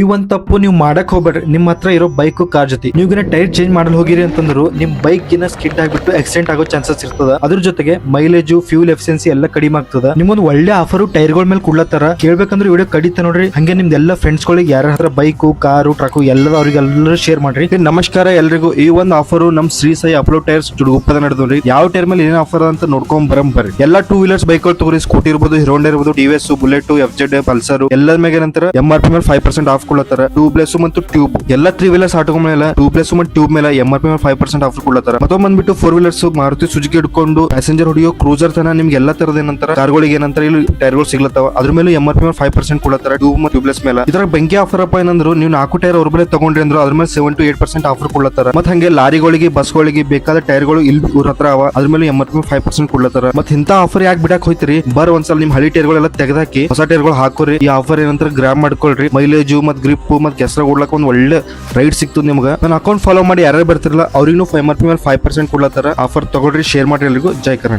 ಈ ಒಂದ್ ತಪ್ಪು ನೀವು ಮಾಡಕ್ ಹೋಗ್ಬೇಡ್ರಿ. ನಿಮ್ಮ ಹತ್ರ ಇರೋ ಬೈಕ್ ಕಾರ್ ಜೊತೆ ನೀವು ಟೈರ್ ಚೇಂಜ್ ಮಾಡಲು ಹೋಗಿರಿ ಅಂತಂದ್ರು ನಿಮ್ ಬೈಕ್ ಗಿನ ಸ್ಕಿಡ್ ಆಗ್ಬಿಟ್ಟು ಆಕ್ಸಿಡೆಂಟ್ ಆಗೋ ಚಾನ್ಸಸ್ ಇರ್ತದ. ಅದ್ರ ಜೊತೆಗೆ ಮೈಲೇಜ್, ಫ್ಯೂಲ್ ಎಫಿಷಿಯನ್ಸಿ ಎಲ್ಲ ಕಡಿಮೆ ಆಗ್ತದ. ನಿಮ್ಗೊಂದು ಒಳ್ಳೆ ಆಫರ್ ಟೈರ್ ಗಳ ಮೇಲೆ ಕೊಡ್ಲತ್ತಾರ. ಕೇಳ್ಬೇಕಂದ್ರೆ ವಿಡಿಯೋ ಕಡಿತ ನೋಡ್ರಿ. ಹಂಗೆ ನಿಮ್ದು ಎಲ್ಲ ಫ್ರೆಂಡ್ಸ್ ಗಳಿಗೆ ಯಾರ ಹತ್ರ ಬೈಕ್, ಕಾರು, ಟ್ರಕ್ ಎಲ್ಲ ಅವ್ರಿಗೆಲ್ಲರೂ ಶೇರ್ ಮಾಡ್ರಿ. ನಮಸ್ಕಾರ ಎಲ್ರಿಗೂ. ಈ ಒಂದು ಆಫರ್ ನಮ್ ಶ್ರೀ ಸಾಯಿ ಅಪ್ಲೋ ಟೈರ್ಸ್ ಜುಡುಗುಪ್ಪದ ನಡೆದ್ರಿ. ಯಾವ ಟೈರ್ ಮೇಲೆ ಏನ್ ಆಫರ್ ಅಂತ ನೋಡ್ಕೊಂಡ್ ಬರ್ರಿ. ಎಲ್ಲಾ 2 ವೀಲರ್ಸ್ ಬೈಕ್ ಗಳು ತಗೋರಿ. ಸ್ಕೂಟಿ ಇರ್ಬೋದು, ಹೀರೋ ಹೋಂಡಾ ಇರ್ಬೋದು, ಟಿವಿಎಸ್, ಬುಲೆಟ್, FZ, ಪಲ್ಸರ್ ಎಲ್ಲ ಮೇಲೆ ನಂತರ MRP ಮೇಲೆ 5% ಆಫ್ ಕೊಡ್ಲತ್ತಾರ. ಟ್ಯೂಬ್ಲೆಸ್ ಮತ್ತು ಟ್ಯೂಬ್ ಎಲ್ಲ 3 ವೀಲರ್ಸ್ ಆಟೋ ಮೇಲೆ ಟ್ಯೂಬ್ಲೆಸ್ ಮತ್ತು ಟ್ಯೂಬ್ ಮೇಲೆ MRP ಮೇಲೆ 5% ಆಫರ್ ಕೊಡ್ಲತ್ತಾರ. ಮತ್ತೆ ಬಂದ್ಬಿಟ್ಟು 4 ವೀಲರ್ಸ್ ಮಾರುತಿ ಸುಜುಕಿ ಹಿಡ್ಕೊಂಡು ಪ್ಯಾಸೆಂಜರ್ ಹೊಡಿಯೋ ಕ್ರೂಸರ್ ತನ ನಿಮ್ಗೆ ಎಲ್ಲಾ ತರದ ಏನಂತಾರ ಕಾರ್ಗಳಿಗೆ ಏನಂತಾರ ಇಲ್ಲಿ ಟೈರ್ಗಳು ಸಿಗ್ಲತ್ತಾವ. ಅದ್ರ ಮೇಲೆ MRP ಮೇಲೆ 5% ಕೊಡ್ಲತ್ತಾರ ಟ್ಯೂಬ್ ಮತ್ತು ಟ್ಯೂಬ್ಲೆಸ್ ಮೇಲೆ. ಇದರ ಬೆಂಕಿ ಆಫರ್ ಅಪ್ಪ ಏನಂದ್ರು ನೀವು 4 ಟೈರ್ ಅವ್ರ ಮೇಲೆ ತಗೊಂಡ್ರಿ ಅಂದ್ರು ಅದ್ರ ಮೇಲೆ 7 to 8% ಆಫರ್ ಕೊಡ್ಲತ್ತಾರ. ಮತ್ತೆ ಹಂಗೆ ಲಾರಿಗಳಿಗೆ, ಬಸ್ಗಳಿಗೆ ಬೇಕಾದ ಟೈರ್ಗಳು ಇಲ್ಲಿ ಊರ ಹತ್ರ ಅವ. ಅದ್ರ ಮೇಲೆ MRP ಮೇಲೆ 5% ಕೊಡ್ಲತ್ತಾರ. ಮತ್ತೆ ಇಂತ ಆಫರ್ ಯಾಕೆ ಬಿಡಕ್ ಹೋಯ್ತಿರಿ? ಒಂದ್ಸಲ ನಿಮ್ ಹಳಿ ಟೈರ್ಗಳೆಲ್ಲ ತೆಗೆದಾಕಿ ಹೊಸ ಟೈರ್ಗಳು ಹಾಕೋರಿ. ಈ ಆಫರ್ ಏನಂತ ಗ್ರಾಮ್ ಮಾಡ್ಕೊಳ್ರಿ. ಮೈಲೇಜ್ ಮತ್ ಗ್ರಿಪ್ ಮತ್ ಕೆಸರ ಕೊಡ್ಲಕ್ಕ ಒಂದ್ ಒಳ್ಳೆ ರೈಡ್ ಸಿಕ್ತದ ನಿಮ್ಗೆ. ನನ್ನ ಅಕೌಂಟ್ ಫಾಲೋ ಮಾಡಿ ಯಾರು ಬರ್ತಿರಲ್ಲ ಅವ್ರಿಗೂ MRP ಮೇಲೆ 5% ಕೊಡ್ಲತ್ತಾರ. ಆಫರ್ ತಗೊಳ್ರಿ, ಶೇರ್ ಮಾಡ್ರಿ. ಎಲ್ರಿಗೂ ಜೈ ಕರ್ನಾಟಕ.